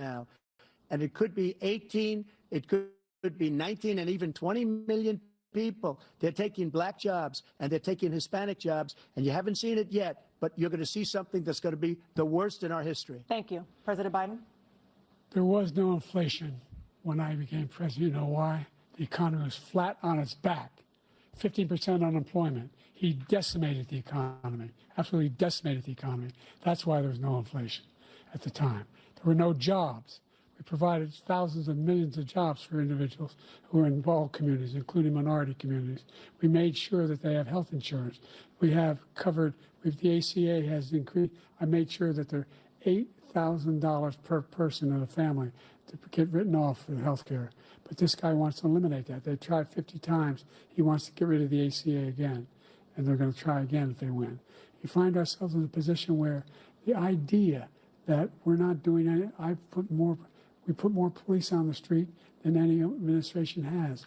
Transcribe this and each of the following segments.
now. And it could be 18, it could be 19 and even 20 million people. They're taking black jobs and they're taking Hispanic jobs, and you haven't seen it yet, but you're going to see something that's going to be the worst in our history. Thank you. President Biden? There was no inflation when I became president. You know why? The economy was flat on its back. 15% unemployment. He decimated the economy, absolutely decimated the economy. That's why there was no inflation at the time. There were no jobs. We provided thousands of millions of jobs for individuals who are in all communities, including minority communities. We made sure that they have health insurance. We have covered, if the ACA has increased, I made sure that they're $8,000 per person in a family to get written off for health care. But this guy wants to eliminate that. They tried 50 times. He wants to get rid of the ACA again, and they're going to try again if they win. You find ourselves in a position where the idea that we're not doing any, we put more police on the street than any administration has.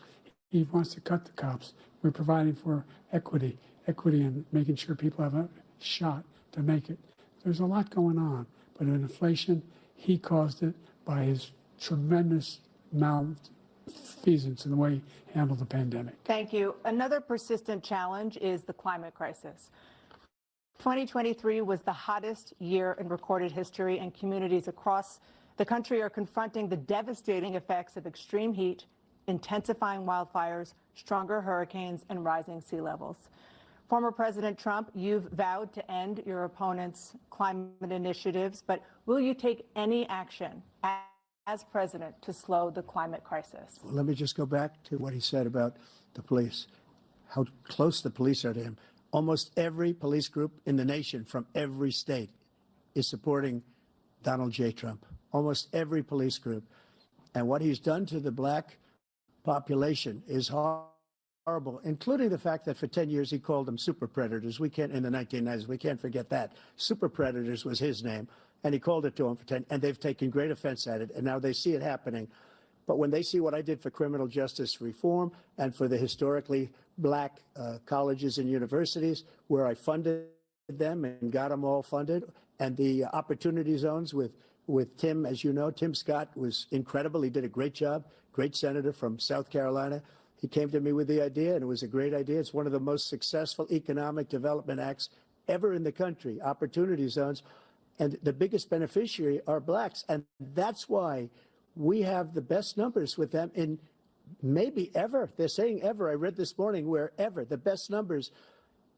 He wants to cut the cops. We're providing for equity and making sure people have a shot to make it. There's a lot going on, but in inflation, he caused it by his tremendous malfeasance in the way he handled the pandemic. Thank you. Another persistent challenge is the climate crisis. 2023 was the hottest year in recorded history, and communities across the country are confronting the devastating effects of extreme heat, intensifying wildfires, stronger hurricanes, and rising sea levels. Former President Trump, you've vowed to end your opponent's climate initiatives, but will you take any action as president to slow the climate crisis? Well, let me just go back to what he said about the police, how close the police are to him. Almost every police group in the nation from every state is supporting Donald J. Trump. Almost every police group. And what he's done to the black population is horrible, including the fact that for 10 years he called them super predators. We can't, in the 1990s, we can't forget that. Super predators was his name, and he called it to them for 10, and they've taken great offense at it, and now they see it happening. But when they see what I did for criminal justice reform and for the historically black colleges and universities, where I funded them and got them all funded, and the opportunity zones with Tim, as you know, Tim Scott was incredible. He did a great job, great senator from South Carolina. He came to me with the idea, and it was a great idea. It's one of the most successful economic development acts ever in the country, opportunity zones. And the biggest beneficiary are blacks. And that's why we have the best numbers with them in maybe ever. They're saying ever. I read this morning where ever, the best numbers.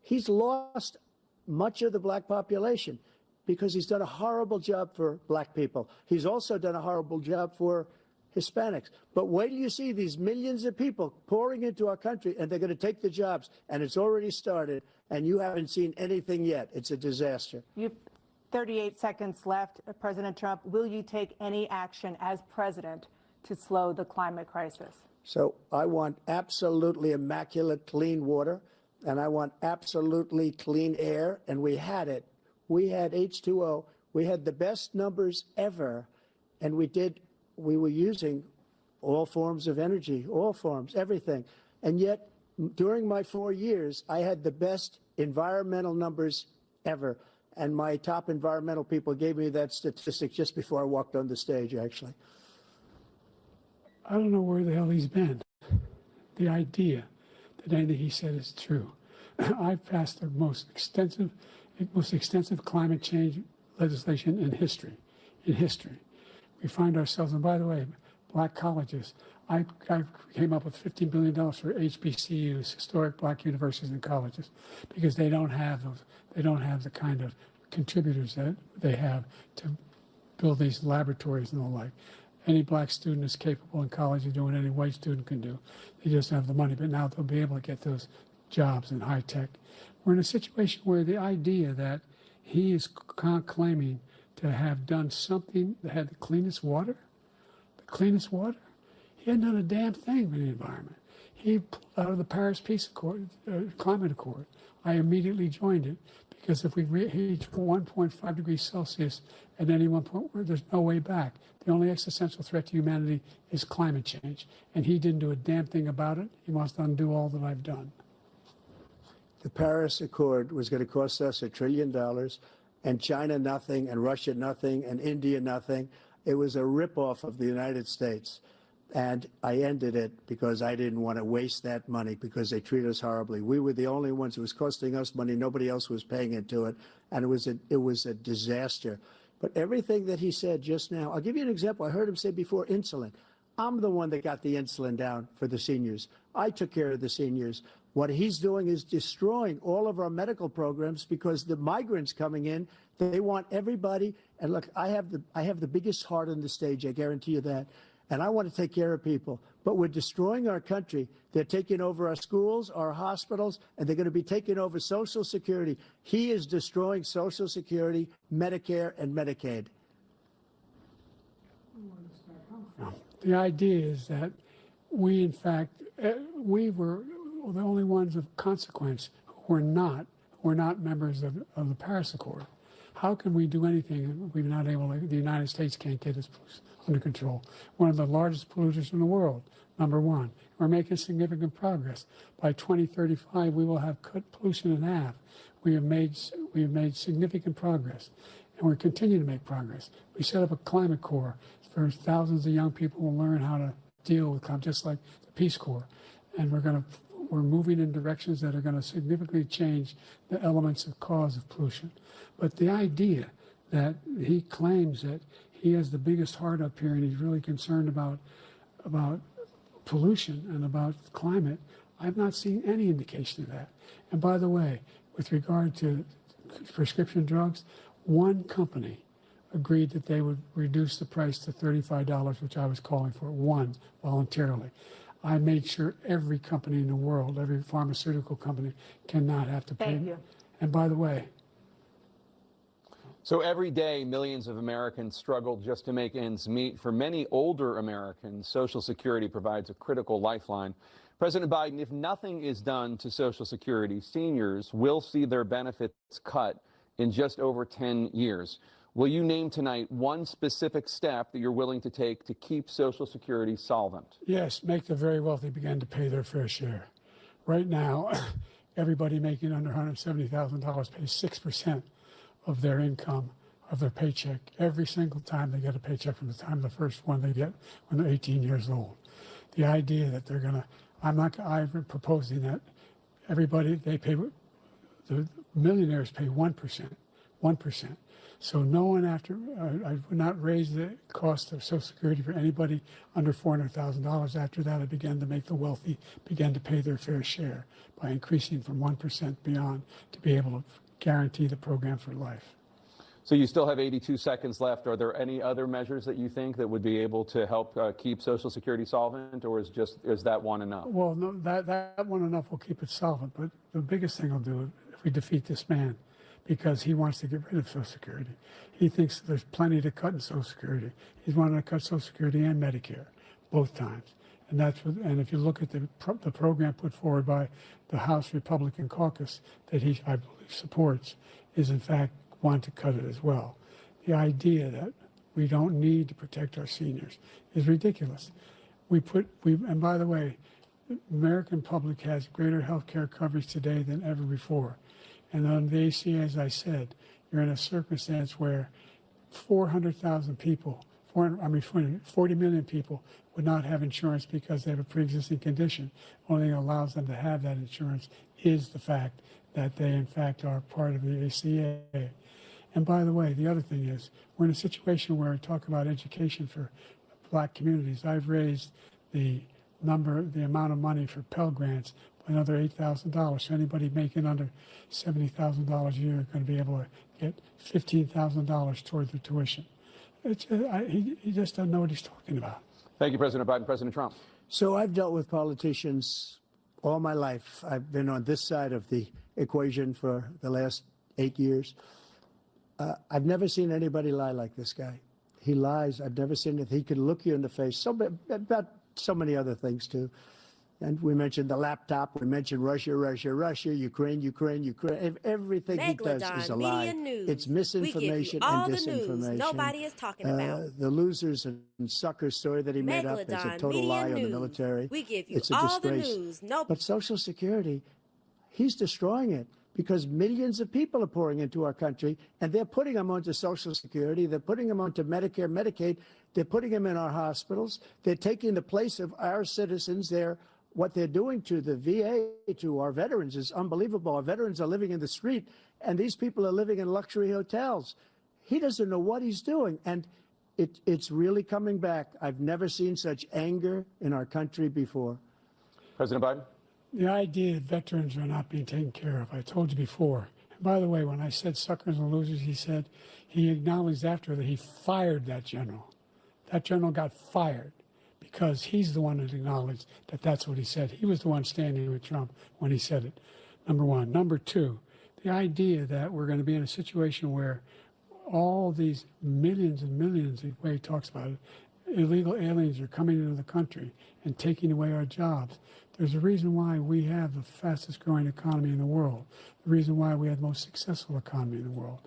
He's lost much of the black population because he's done a horrible job for black people. He's also done a horrible job for Hispanics. But wait till you see these millions of people pouring into our country, and they're going to take the jobs, and it's already started, and you haven't seen anything yet. It's a disaster. You 38 seconds left. President Trump, will you take any action as president to slow the climate crisis? So I want absolutely immaculate clean water, and I want absolutely clean air, and we had it. We had H2O. We had the best numbers ever, and we were using all forms of energy, all forms, everything. And yet, during my 4 years, I had the best environmental numbers ever. And my top environmental people gave me that statistic just before I walked on the stage, actually. I don't know where the hell he's been. The idea that anything he said is true. I've passed the most extensive climate change legislation in history. We find ourselves, and by the way, black colleges. I came up with $15 billion for HBCUs, historic black universities and colleges, because they don't have those. They don't have the kind of contributors that they have to build these laboratories and the like. Any black student is capable in college of doing what any white student can do. They just don't have the money, but now they'll be able to get those jobs in high tech. We're in a situation where the idea that he is claiming to have done something that had the cleanest water, he hadn't done a damn thing for the environment. He pulled out of the Paris Peace Accord, Climate Accord. I immediately joined it because if we reach 1.5 degrees Celsius at any one point, there's no way back. The only existential threat to humanity is climate change, and he didn't do a damn thing about it. He wants to undo all that I've done. The Paris Accord was going to cost us $1 trillion, and China nothing, and Russia nothing, and India nothing. It was a ripoff of the United States. And I ended it because I didn't want to waste that money because they treat us horribly. We were the only ones. It was costing us money. Nobody else was paying into it. And it was a disaster. But everything that he said just now, I'll give you an example. I heard him say before insulin. I'm the one that got the insulin down for the seniors. I took care of the seniors. What he's doing is destroying all of our medical programs because the migrants coming in, they want everybody. And look, I have the biggest heart on the stage. I guarantee you that. And I want to take care of people. But we're destroying our country. They're taking over our schools, our hospitals, and they're going to be taking over Social Security. He is destroying Social Security, Medicare, and Medicaid. The idea is that we, in fact, we were the only ones of consequence who were not members of the Paris Accord. How can we do anything if we're not able to, the United States can't get its under control? One of the largest polluters in the world, number one. We're making significant progress. By 2035, we will have cut pollution in half. We have made significant progress, and we're continuing to make progress. We set up a climate corps for thousands of young people who will learn how to deal with climate, just like the Peace Corps. And we're moving in directions that are going to significantly change the elements of cause of pollution. But the idea that he claims that he has the biggest heart up here and he's really concerned about pollution and about climate, I've not seen any indication of that. And by the way, with regard to prescription drugs, one company agreed that they would reduce the price to $35, which I was calling for, one, voluntarily. I made sure every company in the world, every pharmaceutical company, cannot have to pay. Thank you. And by the way, so every day, millions of Americans struggle just to make ends meet. For many older Americans, Social Security provides a critical lifeline. President Biden, if nothing is done to Social Security, seniors will see their benefits cut in just over 10 years. Will you name tonight one specific step that you're willing to take to keep Social Security solvent? yes, make the very wealthy begin to pay their fair share. Right now, everybody making under $170,000 pays 6% of their income, of their paycheck, every single time they get a paycheck from the time the first one they get when they're 18 years old. The idea that they're going to, I'm proposing that everybody, they pay, the millionaires pay 1%. So no one I would not raise the cost of Social Security for anybody under $400,000. After that, I began to make the wealthy begin to pay their fair share by increasing from 1% beyond to be able to guarantee the program for life. So you still have 82 seconds left. Are there any other measures that you think that would be able to help keep Social Security solvent, or is that one enough? Well, no, that one enough will keep it solvent. But the biggest thing will do if we defeat this man, because he wants to get rid of Social Security. He thinks there's plenty to cut in Social Security. He's wanting to cut Social Security and Medicare, both times. And and if you look at the program put forward by the House Republican caucus that I believe supports, is in fact want to cut it as well. The idea that we don't need to protect our seniors is ridiculous. And by the way, the American public has greater health care coverage today than ever before. And on the ACA, as I said, you're in a circumstance where 400,000 people, 40 million people would not have insurance because they have a pre-existing condition. Only thing that allows them to have that insurance is the fact that they, in fact, are part of the ACA. And by the way, the other thing is, we're in a situation where I talk about education for black communities. I've raised the amount of money for Pell Grants by another $8,000. So anybody making under $70,000 a year is going to be able to get $15,000 toward their tuition. He just doesn't know what he's talking about. Thank you, President Biden. President Trump. So I've dealt with politicians all my life. I've been on this side of the equation for the last 8 years. I've never seen anybody lie like this guy. He lies. I've never seen it. He can look you in the face. About so many other things, too. And we mentioned the laptop. We mentioned Russia, Ukraine. Everything he does is a lie. It's misinformation and disinformation. Nobody is talking about. The losers and suckers story that he made up is a total lie on the military. We give you it's a all disgrace. the news. But Social Security, he's destroying it because millions of people are pouring into our country, and they're putting them onto Social Security, they're putting them onto Medicare, Medicaid, they're putting them in our hospitals, they're taking the place of our citizens. What they're doing to the VA, to our veterans, is unbelievable. Our veterans are living in the street, and these people are living in luxury hotels. He doesn't know what he's doing, and it's really coming back. I've never seen such anger in our country before. President Biden? The idea that veterans are not being taken care of, I told you before. And by the way, when I said suckers and losers, he acknowledged after that he fired that general. That general got fired because he's the one that acknowledged that that's what he said. He was the one standing with Trump when he said it, number one. Number two, the idea that we're going to be in a situation where all these millions and millions, the way he talks about it, illegal aliens are coming into the country and taking away our jobs. There's a reason why we have the fastest growing economy in the world, the reason why we have the most successful economy in the world.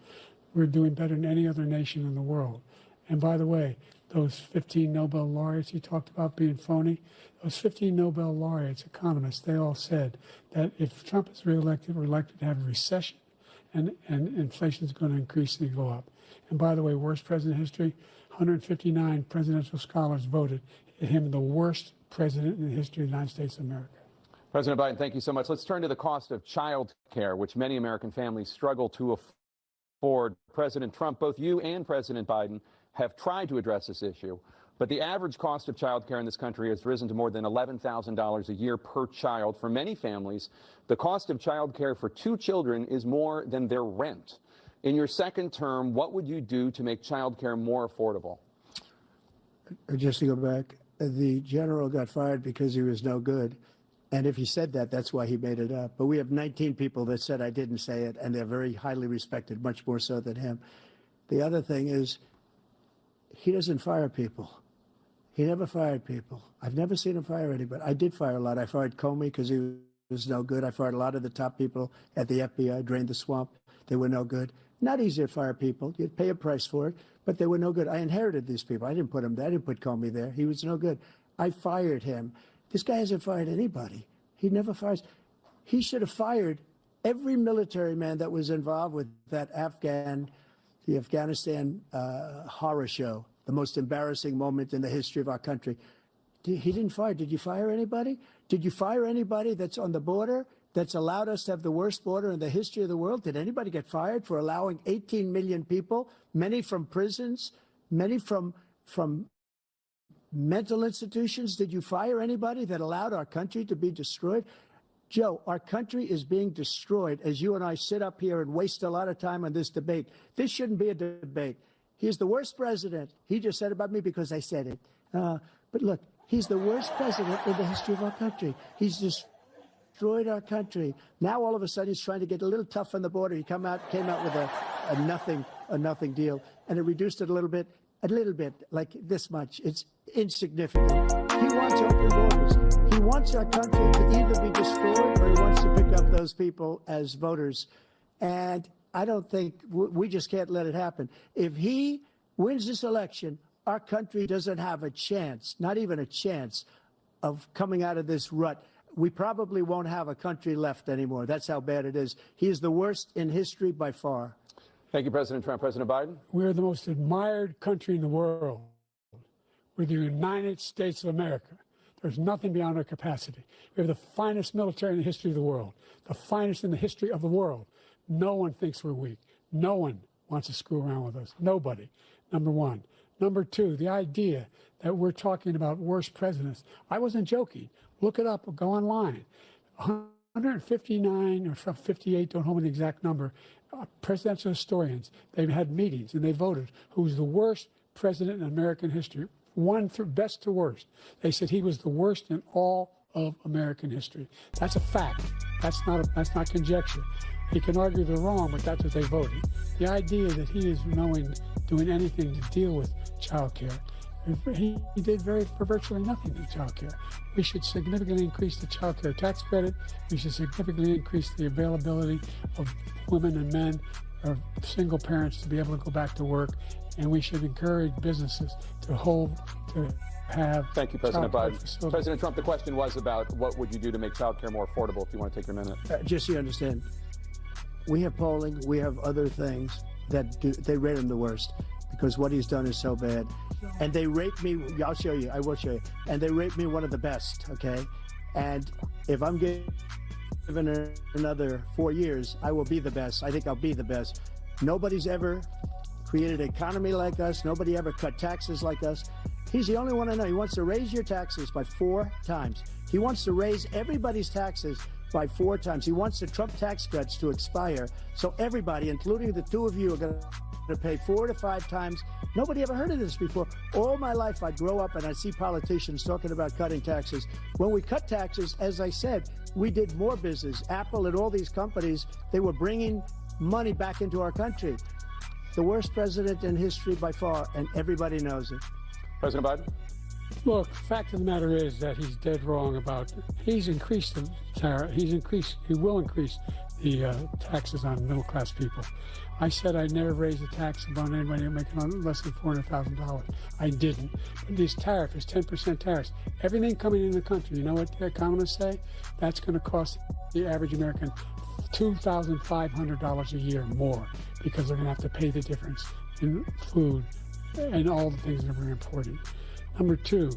We're doing better than any other nation in the world. And by the way, those 15 Nobel laureates you talked about being phony, those 15 Nobel laureates, economists, they all said that if Trump is reelected, we're likely to have a recession and inflation is going to increasingly go up. And by the way, worst president in history, 159 presidential scholars voted him the worst president in the history of the United States of America. President Biden, thank you so much. Let's turn to the cost of child care, which many American families struggle to afford. President Trump, both you and President Biden have tried to address this issue, but the average cost of child care in this country has risen to more than $11,000 a year per child. For many families, the cost of child care for 2 children is more than their rent. In your second term, what would you do to make child care more affordable? Just to go back, the general got fired because he was no good. And if he said that, that's why he made it up. But we have 19 people that said I didn't say it, and they're very highly respected, much more so than him. The other thing is, he doesn't fire people. He never fired people. I've never seen him fire anybody. I did fire a lot. I fired Comey because he was no good. I fired a lot of the top people at the FBI, drained the swamp. They were no good. Not easy to fire people. You'd pay a price for it, but they were no good. I inherited these people. I didn't put them there. I didn't put Comey there. He was no good. I fired him. This guy hasn't fired anybody. He never fires. He should have fired every military man that was involved with that the Afghanistan horror show, the most embarrassing moment in the history of our country. He didn't fire. Did you fire anybody? Did you fire anybody that's on the border that's allowed us to have the worst border in the history of the world? Did anybody get fired for allowing 18 million people, many from prisons, many from mental institutions? Did you fire anybody that allowed our country to be destroyed? Joe, our country is being destroyed as you and I sit up here and waste a lot of time on this debate. This shouldn't be a debate. He's the worst president. He just said about me because I said it. But look, he's the worst president in the history of our country. He's destroyed our country. Now all of a sudden he's trying to get a little tough on the border. He came out with a nothing deal, and it reduced it a little bit, like this much. It's insignificant. He wants open borders. He wants our country to either be destroyed or he wants to pick up those people as voters. And I don't think we just can't let it happen. If he wins this election, our country doesn't have a chance, not even a chance, of coming out of this rut. We probably won't have a country left anymore. That's how bad it is. He is the worst in history by far. Thank you, President Trump. President Biden? We're the most admired country in the world. We're the United States of America. There's nothing beyond our capacity. We have the finest military in the history of the world, the finest in the history of the world. No one thinks we're weak. No one wants to screw around with us. Nobody, number one. Number two, the idea that we're talking about worst presidents. I wasn't joking. Look it up or go online. 159 or 58, don't hold me the exact number, presidential historians, they've had meetings and they voted who's the worst president in American history, one through best to worst. They said he was the worst in all of American history. That's a fact. That's not conjecture. He can argue they're wrong, but that's what they voted. The idea that he is doing anything to deal with child care, he did for virtually nothing in child care. We should significantly increase the child care tax credit. We should significantly increase the availability of women and men or single parents to be able to go back to work. And we should encourage businesses to have. Thank you, President Biden. President Trump, the question was about what would you do to make child care more affordable, if you want to take your minute. Just so you understand, we have polling, we have other things they rate him the worst because what he's done is so bad. And they rate me, I'll show you, I will show you. And they rate me one of the best, okay? And if I'm given another 4 years, I will be the best. I think I'll be the best. Nobody's ever created an economy like us. Nobody ever cut taxes like us. He's the only one I know. He wants to raise your taxes by 4 times. He wants to raise everybody's taxes by 4 times. He wants the Trump tax cuts to expire. So everybody, including the two of you, are going to pay 4 to 5 times. Nobody ever heard of this before. All my life, I'd grow up and I'd see politicians talking about cutting taxes. When we cut taxes, as I said, we did more business. Apple and all these companies, they were bringing money back into our country. The worst president in history by far, and everybody knows it. President Biden? Look, fact of the matter is that he's dead wrong about, he's increased the tariff, he will increase the taxes on middle-class people. I said I'd never raise a tax on anybody making less than $400,000. I didn't. But this tariff is 10% tariffs. Everything coming in the country, you know what the economists say? That's going to cost the average American $2,500 a year more because they're going to have to pay the difference in food and all the things that we're importing. Number two,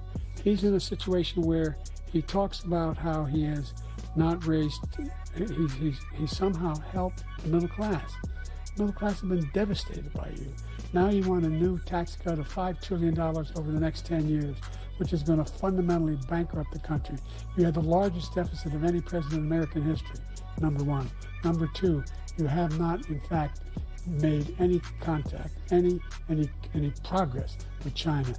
he's in a situation where he talks about how he has not raised, he somehow helped the middle class. The middle class have been devastated by you. Now you want a new tax cut of $5 trillion over the next 10 years, which is going to fundamentally bankrupt the country. You had the largest deficit of any president in American history, number one. Number two, you have not, in fact, made any contact, any progress with China.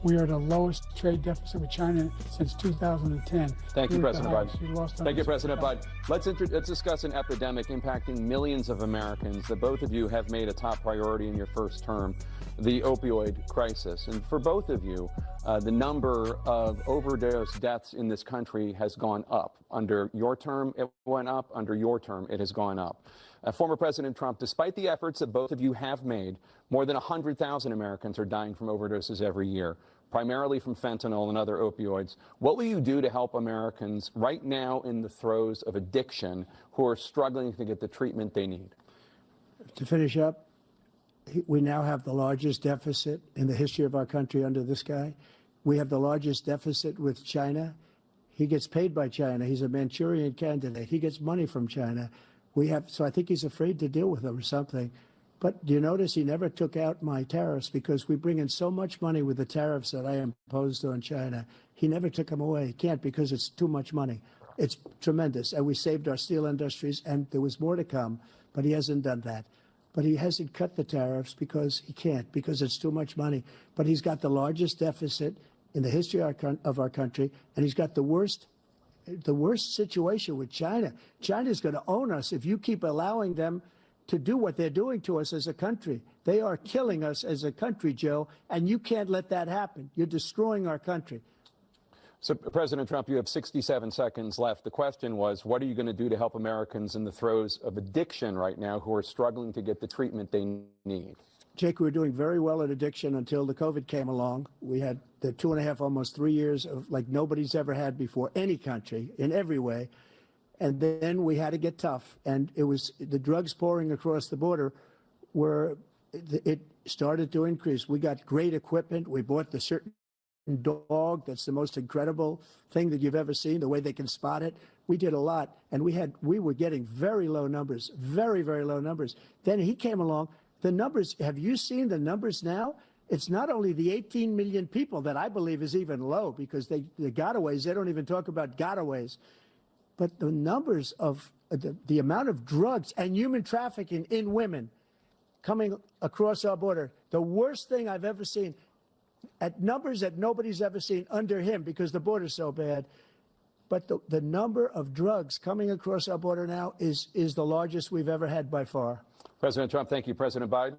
We are the lowest trade deficit with China since 2010. Thank you, President Biden. Thank you, President Biden. Let's discuss an epidemic impacting millions of Americans that both of you have made a top priority in your first term, the opioid crisis. And for both of you, the number of overdose deaths in this country has gone up. Under your term, it went up. Under your term, it has gone up. Former President Trump, despite the efforts that both of you have made, more than 100,000 Americans are dying from overdoses every year, primarily from fentanyl and other opioids. What will you do to help Americans right now in the throes of addiction who are struggling to get the treatment they need? To finish up, we now have the largest deficit in the history of our country under this guy. We have the largest deficit with China. He gets paid by China. He's a Manchurian candidate. He gets money from China. So I think he's afraid to deal with them or something. But do you notice he never took out my tariffs because we bring in so much money with the tariffs that I imposed on China. He never took them away. He can't because it's too much money. It's tremendous. And we saved our steel industries, and there was more to come, but he hasn't done that. But he hasn't cut the tariffs because he can't, because it's too much money. But he's got the largest deficit in the history of our country, and he's got the worst situation with China. China's going to own us if you keep allowing them to do what they're doing to us as a country. They are killing us as a country, Joe, and you can't let that happen. You're destroying our country. So, President Trump, you have 67 seconds left. The question was, what are you going to do to help Americans in the throes of addiction right now who are struggling to get the treatment they need? Jake, we were doing very well at addiction until the COVID came along. We had the 2.5, almost 3 years of like nobody's ever had before, any country, in every way. And then we had to get tough. And it was the drugs pouring across the border it started to increase. We got great equipment. We bought the certain dog that's the most incredible thing that you've ever seen, the way they can spot it. We did a lot. And we were getting very low numbers, very, very low numbers. Then he came along. The numbers, have you seen the numbers now? It's not only the 18 million people that I believe is even low because the gotaways, they don't even talk about gotaways. But the numbers of the amount of drugs and human trafficking in women coming across our border, the worst thing I've ever seen, at numbers that nobody's ever seen under him because the border's so bad. But the number of drugs coming across our border now is the largest we've ever had by far. President Trump, thank you. President Biden?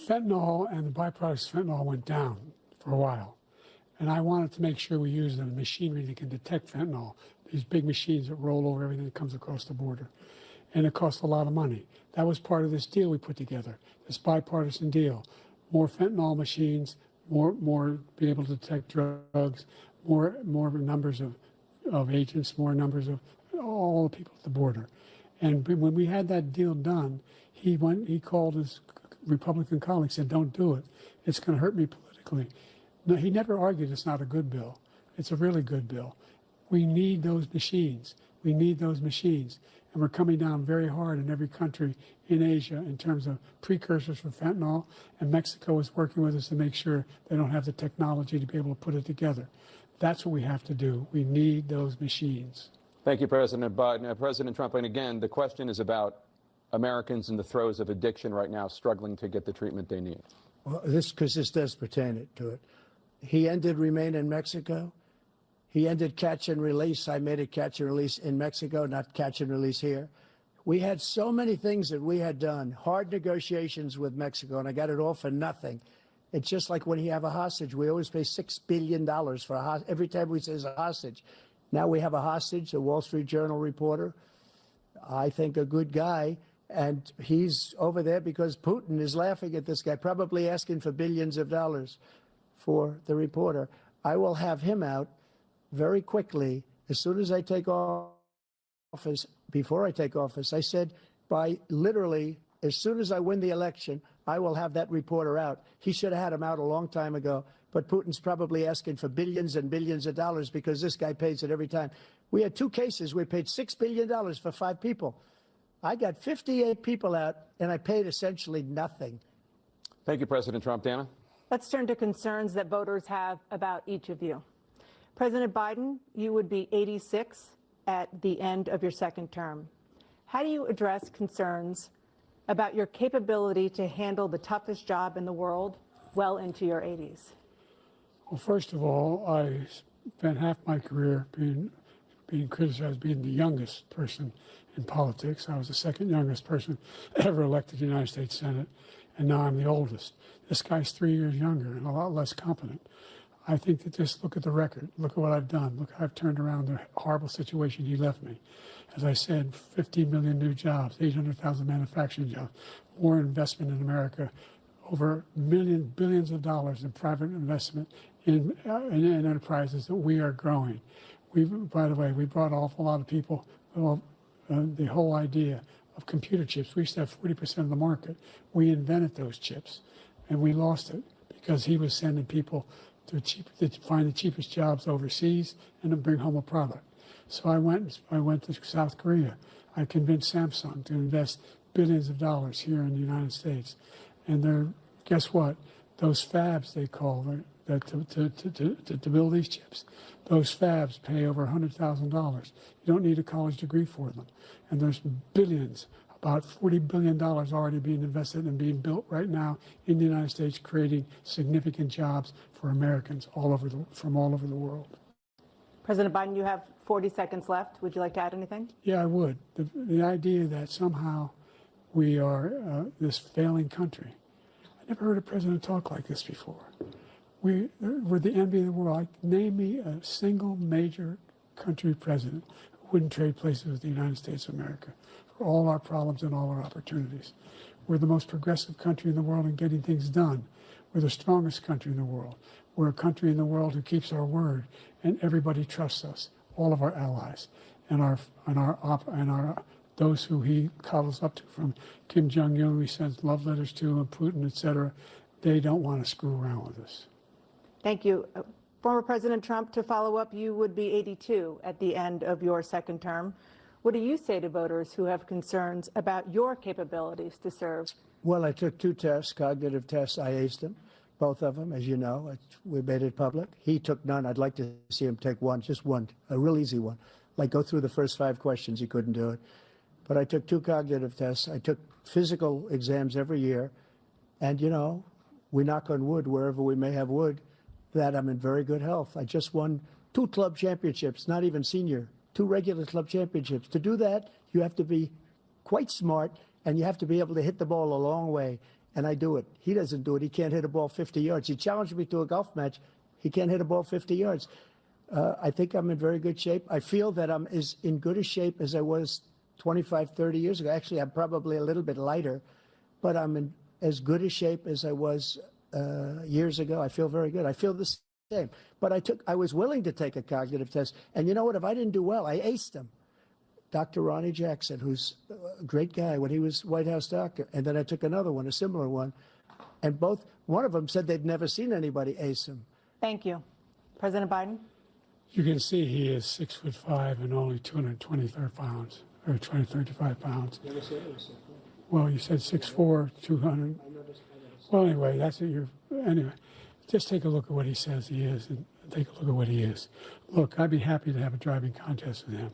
Fentanyl and the byproducts of fentanyl went down for a while. And I wanted to make sure we use the machinery that can detect fentanyl, these big machines that roll over everything that comes across the border. And it cost a lot of money. That was part of this deal we put together, this bipartisan deal. More fentanyl machines, more be able to detect drugs, more numbers of agents, more numbers of all the people at the border. And when we had that deal done, he called his Republican colleagues, said, don't do it. It's going to hurt me politically. No, he never argued it's not a good bill. It's a really good bill. We need those machines. We need those machines. And we're coming down very hard in every country in Asia in terms of precursors for fentanyl. And Mexico is working with us to make sure they don't have the technology to be able to put it together. That's what we have to do. We need those machines. Thank you, President Biden. President Trump, and again, the question is about Americans in the throes of addiction right now, struggling to get the treatment they need. Well, because this does pertain to it. He ended Remain in Mexico. He ended catch and release. I made it catch and release in Mexico, not catch and release here. We had so many things that we had done, hard negotiations with Mexico, and I got it all for nothing. It's just like when you have a hostage. We always pay $6 billion for a hostage. Every time we say it's a hostage. Now we have a hostage, a Wall Street Journal reporter, I think a good guy, and he's over there because Putin is laughing at this guy, probably asking for billions of dollars for the reporter. I will have him out very quickly as soon as I take office. Before I take office, I said by literally as soon as I win the election, I will have that reporter out. He should have had him out a long time ago, but Putin's probably asking for billions and billions of dollars because this guy pays it every time. We had 2 cases. We paid $6 billion for 5 people. I got 58 people out, and I paid essentially nothing. Thank you, President Trump. Dana? Let's turn to concerns that voters have about each of you. President Biden, you would be 86 at the end of your 2nd term. How do you address concerns about your capability to handle the toughest job in the world well into your 80s? Well, first of all, I spent half my career being criticized as being the youngest person in politics. I was the 2nd youngest person ever elected to the United States Senate, and now I'm the oldest. This guy's 3 years younger and a lot less competent. I think that just look at the record. Look at what I've done. Look how I've turned around the horrible situation he left me. As I said, 15 million new jobs, 800,000 manufacturing jobs, more investment in America, over billions of dollars in private investment in enterprises that we are growing. By the way, we brought an awful lot of people. The whole idea of computer chips, we used to have 40% of the market. We invented those chips, and we lost it because he was sending people to find the cheapest jobs overseas and to bring home a product. So I went to South Korea. I convinced Samsung to invest billions of dollars here in the United States. And guess what? Those fabs, they call to build these chips, those fabs pay over $100,000. You don't need a college degree for them. And there's billions, about $40 billion already being invested and being built right now in the United States, creating significant jobs for Americans from all over the world. President Biden, you have 40 seconds left. Would you like to add anything? Yeah, I would. The idea that somehow we are this failing country. I never heard a president talk like this before. We're the envy of the world. Name me a single major country president who wouldn't trade places with the United States of America for all our problems and all our opportunities. We're the most progressive country in the world in getting things done. We're the strongest country in the world. We're a country in the world who keeps our word, and everybody trusts us, all of our allies, and those who he cuddles up to, from Kim Jong-un, who he sends love letters to, and Putin, et cetera. They don't want to screw around with us. Thank you. Former President Trump, to follow up, you would be 82 at the end of your 2nd term. What do you say to voters who have concerns about your capabilities to serve? Well, I took 2 tests, cognitive tests. I aced them, both of them, as you know. We made it public. He took none. I'd like to see him take one, just one, a real easy one. Like go through the first 5 questions. He couldn't do it. But I took 2 cognitive tests. I took physical exams every year. And, you know, we knock on wood wherever we may have wood, that I'm in very good health. I just won 2 club championships, not even senior, 2 regular club championships. To do that, you have to be quite smart, and you have to be able to hit the ball a long way. And I do it. He doesn't do it. He can't hit a ball 50 yards. He challenged me to a golf match. He can't hit a ball 50 yards. I think I'm in very good shape. I feel that I'm as in good a shape as I was 25, 30 years ago. Actually, I'm probably a little bit lighter, but I'm in as good a shape as I was years ago. I feel very good. I feel the same. But I was willing to take a cognitive test. And you know what? If I didn't do well, I aced them. Dr. Ronnie Jackson, who's a great guy when he was White House doctor. And then I took another one, a similar one. And one of them said they'd never seen anybody ace him. Thank you. President Biden? You can see he is 6'5" and only 223 pounds, or 235 pounds. Never said it was 6'4". Well, you said 6'4", 200. Well, anyway, that's what you're. Anyway, just take a look at what he says he is, and take a look at what he is. Look, I'd be happy to have a driving contest with him.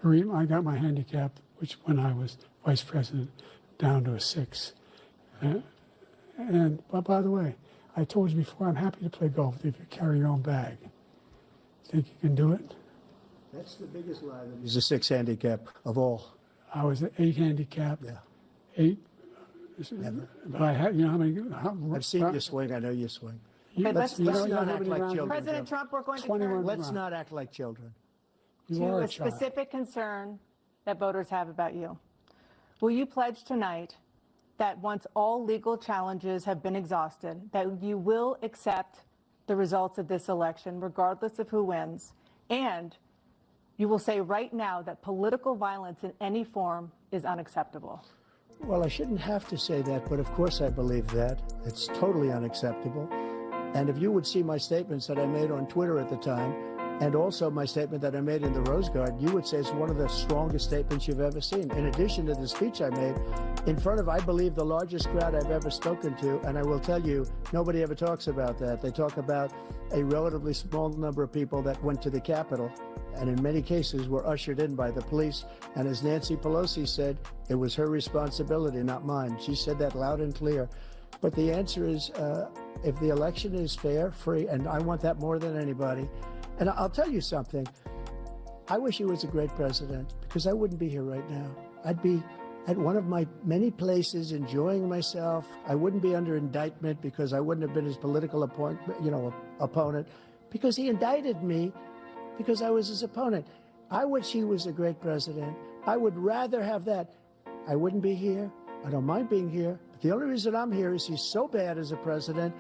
The reason I got my handicap, which when I was vice president, down to a 6. But by the way, I told you before, I'm happy to play golf if you carry your own bag. Think you can do it? That's the biggest lie. He's a 6 handicap of all. I was an 8 handicap. Yeah. 8. Never. But I had, you know how many? I've seen you swing. I know you swing. Okay, let's not how act many like rounds- children. President Trump, we're going to 21 turn Let's not act like children. You to are a a child. specific concern that voters have about you. Will you pledge tonight that once all legal challenges have been exhausted, that you will accept the results of this election, regardless of who wins, and you will say right now that political violence in any form is unacceptable? Well, I shouldn't have to say that, but of course I believe that. It's totally unacceptable. And if you would see my statements that I made on Twitter at the time, and also my statement that I made in the Rose Garden, you would say it's one of the strongest statements you've ever seen. In addition to the speech I made in front of, I believe, the largest crowd I've ever spoken to, and I will tell you, nobody ever talks about that. They talk about a relatively small number of people that went to the Capitol, and in many cases were ushered in by the police. And as Nancy Pelosi said, it was her responsibility, not mine. She said that loud and clear. But the answer is, if the election is fair, free, and I want that more than anybody. And I'll tell you something. I wish he was a great president, because I wouldn't be here right now. I'd be at one of my many places enjoying myself. I wouldn't be under indictment because I wouldn't have been his political opponent, because he indicted me because I was his opponent. I wish he was a great president. I would rather have that. I wouldn't be here. I don't mind being here. But the only reason I'm here is he's so bad as a president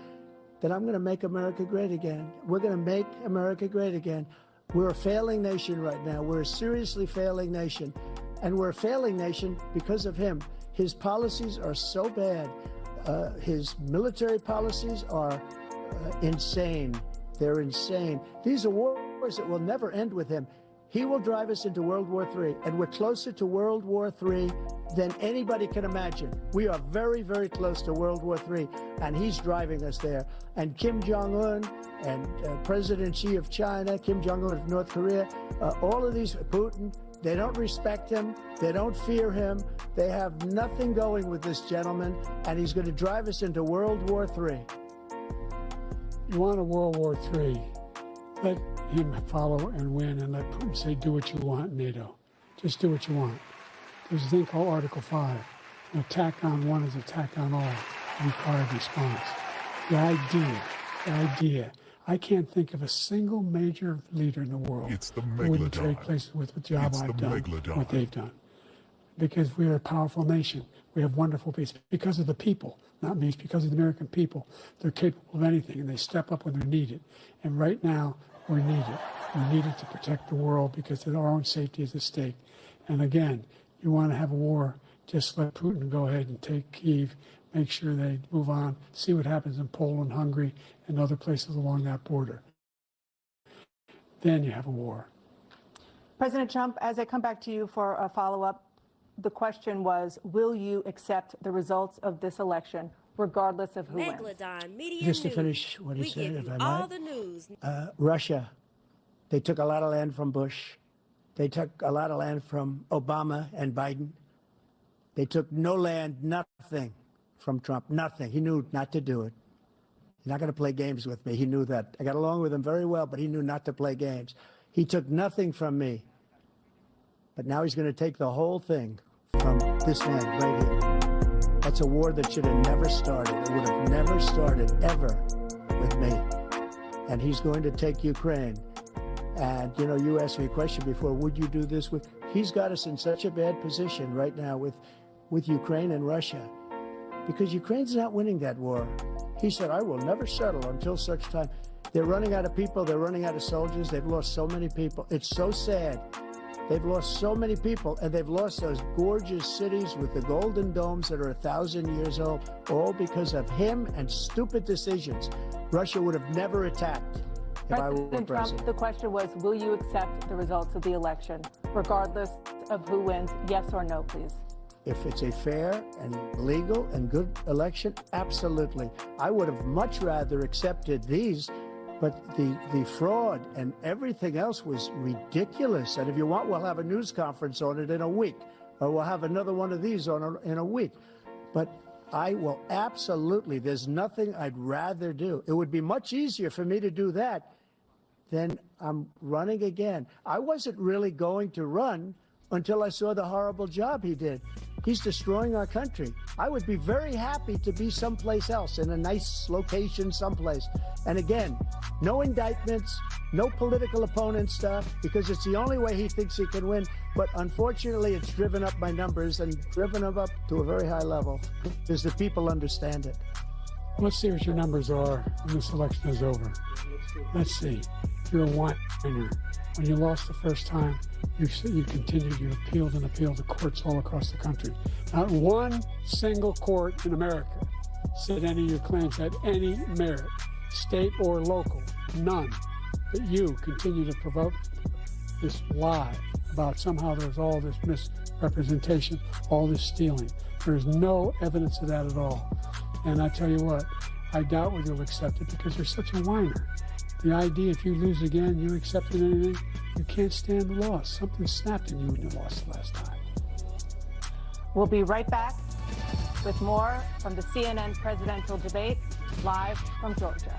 that I'm going to make America great again. We're going to make America great again. We're a failing nation right now. We're a seriously failing nation. And we're a failing nation because of him. His policies are so bad. His military policies are insane. They're insane. These are wars that will never end with him. He will drive us into World War III, and we're closer to World War III than anybody can imagine. We are very, very close to World War III, and he's driving us there. And Kim Jong-un and President Xi of China, Kim Jong-un of North Korea, all of these, Putin, they don't respect him. They don't fear him. They have nothing going with this gentleman, and he's going to drive us into World War III. You want a World War III, let him follow and win, and let Putin say, do what you want, NATO. Just do what you want. There's a thing called Article 5. An attack on one is attack on all. Required response. The idea. I can't think of a single major leader in the world who wouldn't trade places with the job I've done, what they've done. Because we're a powerful nation. We have wonderful peace. Because of the people, not me, it's because of the American people. They're capable of anything, and they step up when they're needed. And right now, we're needed. We're needed to protect the world because our own safety is at stake. And again, you want to have a war, just let Putin go ahead and take Kyiv, make sure they move on, see what happens in Poland, Hungary, and other places along that border. Then you have a war. President Trump, as I come back to you for a follow-up, the question was, will you accept the results of this election, regardless of who wins? Megalodon Media Just to News. finish what he We said, give if you I all might. the news. Russia, they took a lot of land from Bush. They took a lot of land from Obama and Biden. They took no land, nothing from Trump, nothing. He knew not to do it. He's not going to play games with me. He knew that. I got along with him very well, but he knew not to play games. He took nothing from me. But now he's going to take the whole thing from this land right here. That's a war that should have never started. It would have never started ever with me. And he's going to take Ukraine. And, you know, you asked me a question before, would you do this with? He's got us in such a bad position right now with Ukraine and Russia, because Ukraine's not winning that war. He said, I will never settle until such time. They're running out of people. They're running out of soldiers. They've lost so many people. It's so sad. They've lost so many people, and they've lost those gorgeous cities with the golden domes that are 1,000 years old, all because of him and stupid decisions. Russia would have never attacked if I were President Trump, president. the question was, will you accept the results of the election, regardless of who wins? Yes or no, please. If it's a fair and legal and good election, absolutely. I would have much rather accepted these, but the fraud and everything else was ridiculous. And if you want, we'll have a news conference on it in a week, or we'll have another one of these in a week. But I will absolutely, there's nothing I'd rather do. It would be much easier for me to do that than I'm running again. I wasn't really going to run until I saw the horrible job he did. He's destroying our country. I would be very happy to be someplace else, in a nice location someplace. And again, no indictments, no political opponent stuff, because it's the only way he thinks he can win. But unfortunately, it's driven up my numbers and driven them up to a very high level, because the people understand it. Let's see what your numbers are when this election is over. Let's see. You're a whiner. When you lost the first time, you continued, you appealed and appealed to courts all across the country. Not one single court in America said any of your claims had any merit, state or local, none. But you continue to provoke this lie about somehow there's all this misrepresentation, all this stealing. There's no evidence of that at all. And I tell you what, I doubt whether you'll accept it because you're such a whiner. The idea if you lose again, you accepted anything, you can't stand the loss. Something snapped in you when you lost the last time. We'll be right back with more from the CNN presidential debate, live from Georgia.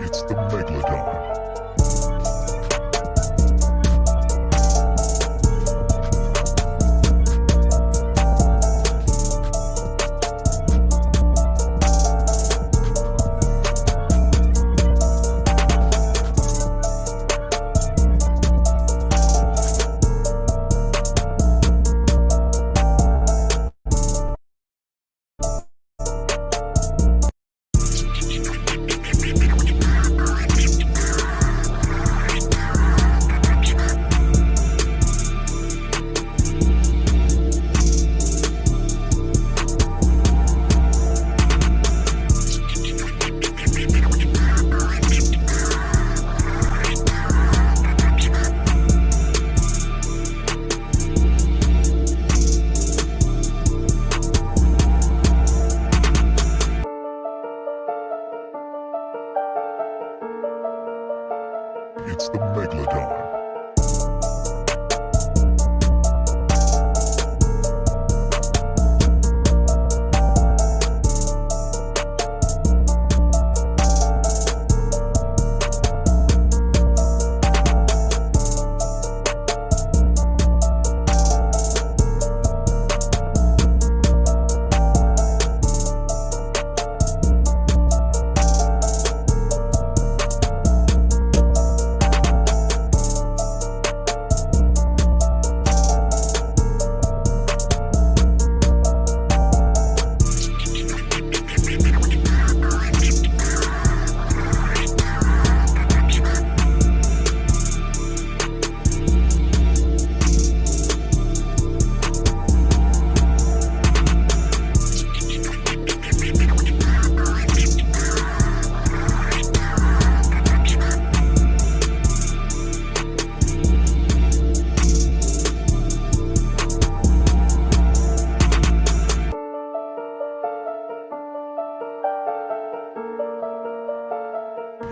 It's the Megalodon. It's the Megalodon.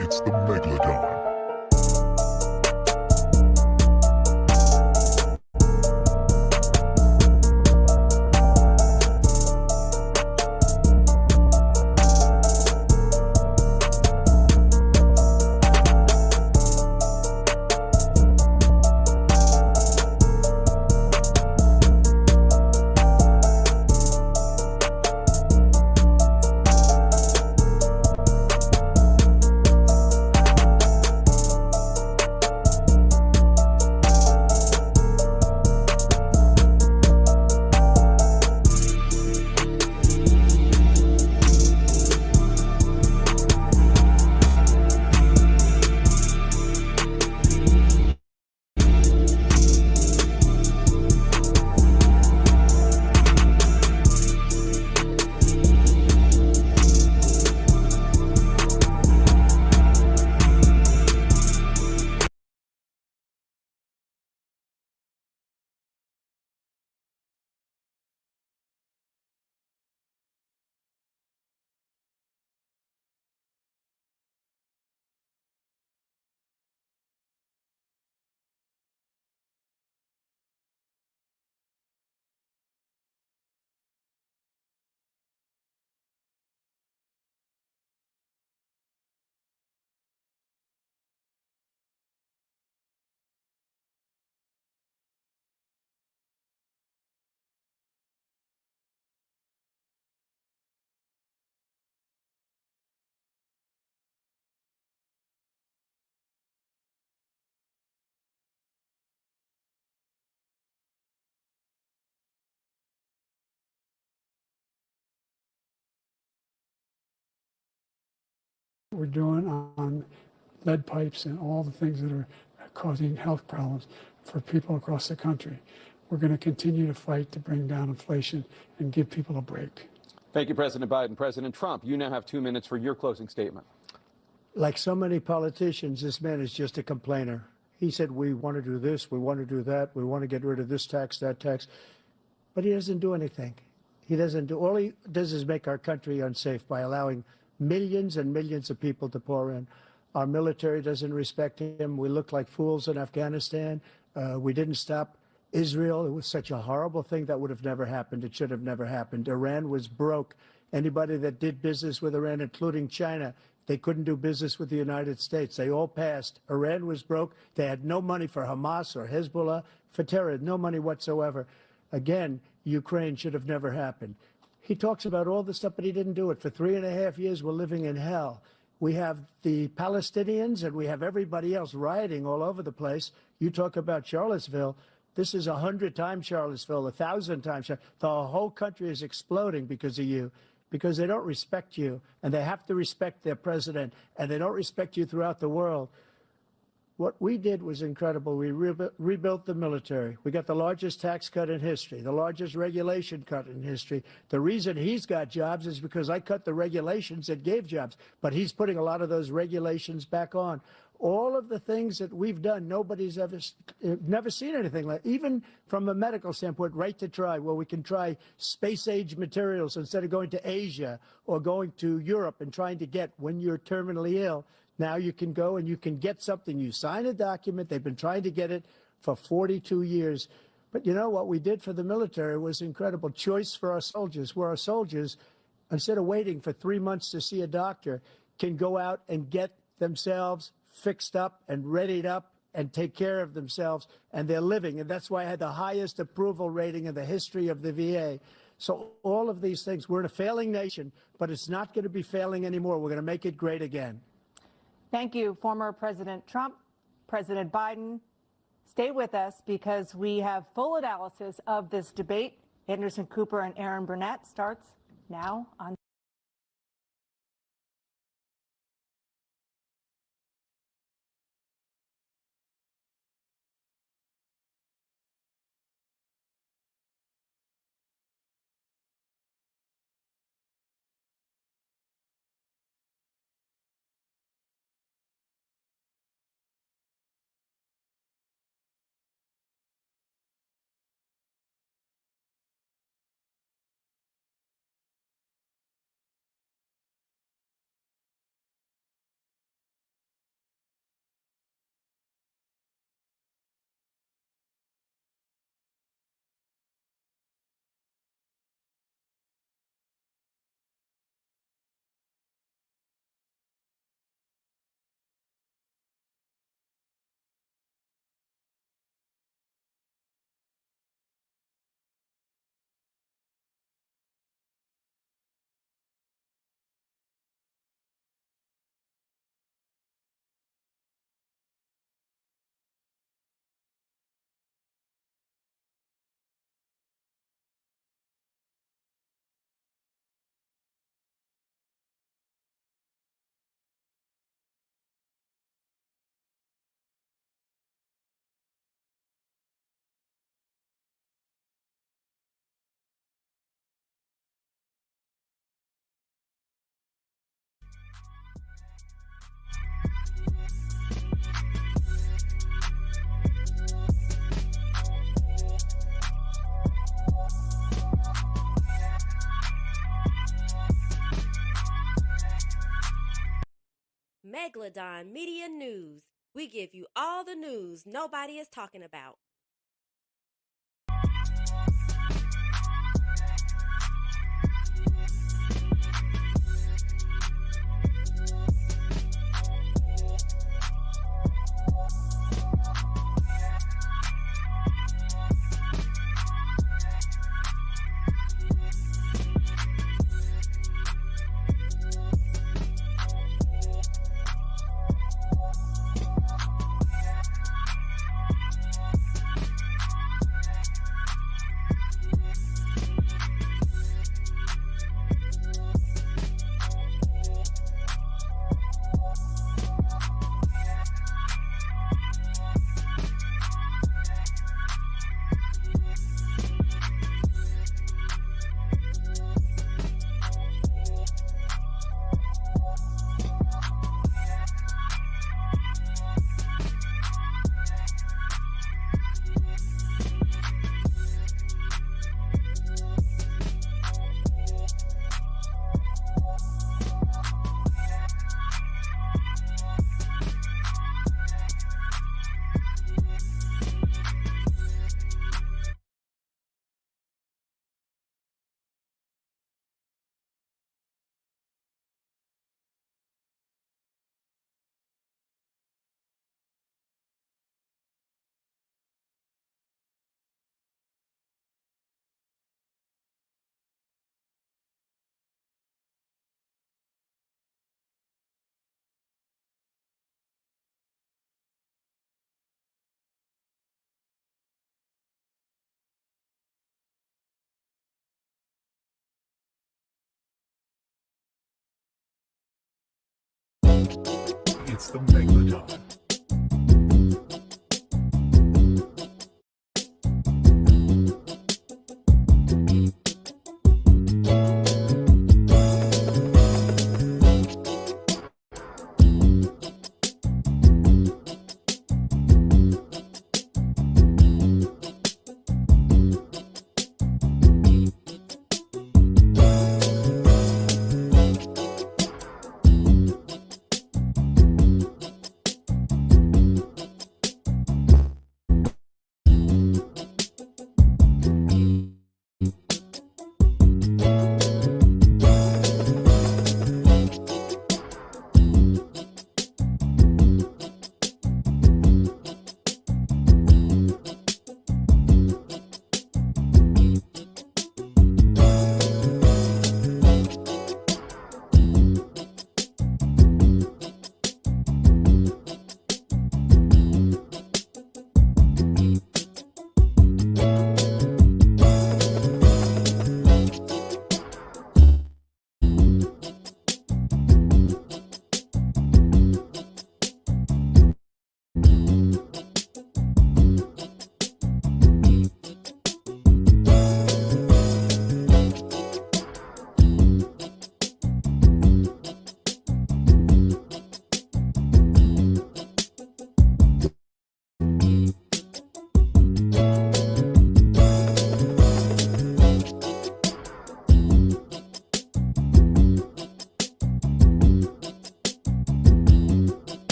It's the Megalodon. We're doing on lead pipes and all the things that are causing health problems for people across the country. We're going to continue to fight to bring down inflation and give people a break. Thank you, President Biden. President Trump, you now have 2 minutes for your closing statement. Like so many politicians, this man is just a complainer. He said, we want to do this, we want to do that, we want to get rid of this tax, that tax. But he doesn't do anything. He doesn't do, all he does is make our country unsafe by allowing millions and millions of people to pour in. Our military doesn't respect him. We look like fools in Afghanistan. We didn't stop Israel. It was such a horrible thing that would have never happened. It should have never happened. Iran was broke. Anybody that did business with Iran, including China, they couldn't do business with the United States. They all passed. Iran was broke. They had no money for Hamas or Hezbollah, for terror, no money whatsoever. Again, Ukraine should have never happened. He talks about all this stuff, but he didn't do it. For 3.5 years, we're living in hell. We have the Palestinians and we have everybody else rioting all over the place. You talk about Charlottesville. This is 100 times Charlottesville, 1,000 times. The whole country is exploding because of you, because they don't respect you, and they have to respect their president, and they don't respect you throughout the world. What we did was incredible. We rebuilt the military. We got the largest tax cut in history, the largest regulation cut in history. The reason he's got jobs is because I cut the regulations that gave jobs, but he's putting a lot of those regulations back on. All of the things that we've done, nobody's never seen anything like, even from a medical standpoint, right to try, where we can try space-age materials instead of going to Asia or going to Europe and trying to get, when you're terminally ill, now you can go and you can get something. You sign a document. They've been trying to get it for 42 years. But you know what we did for the military was incredible. Choice for our soldiers, where our soldiers, instead of waiting for 3 months to see a doctor, can go out and get themselves fixed up and readied up and take care of themselves, and they're living. And that's why I had the highest approval rating in the history of the VA. So all of these things, we're in a failing nation, but it's not going to be failing anymore. We're going to make it great again. Thank you, former President Trump, President Biden. Stay with us because we have full analysis of this debate. Anderson Cooper and Aaron Burnett starts now on Megalodon Media News. We give you all the news nobody is talking about. It's the Megalodon.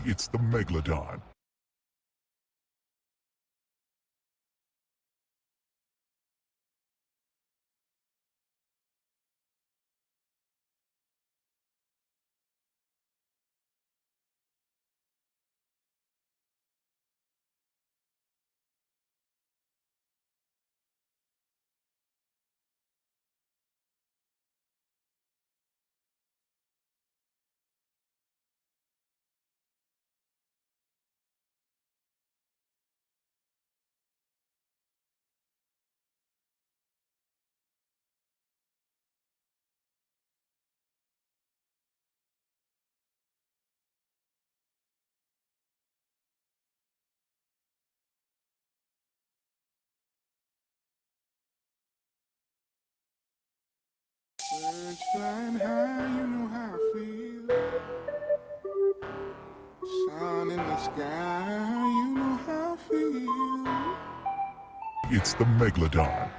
It's the Megalodon. Birds flying high, you know how I feel. Sun in the sky, you know how I feel. It's the Megalodon.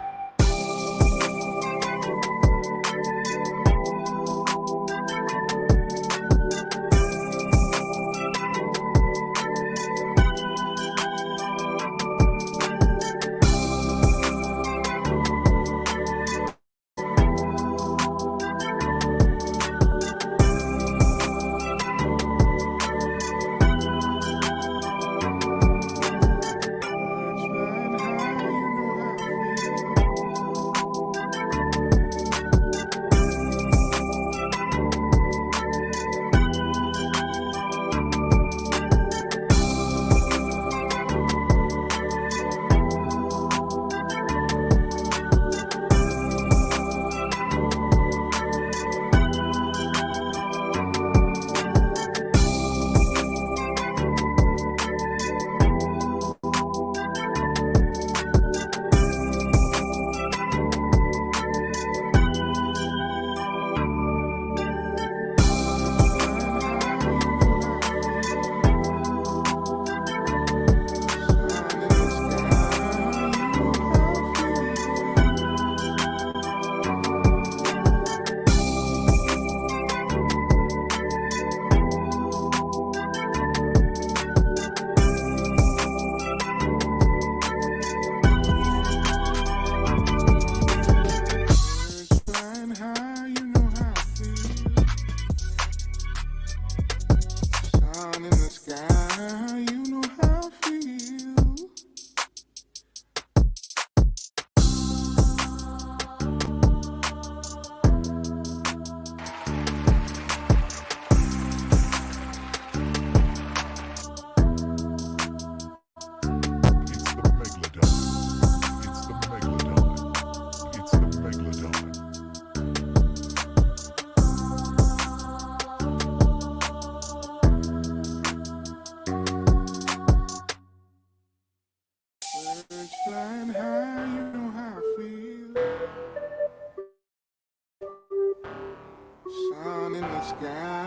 in the sky.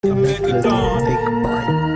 Big bite.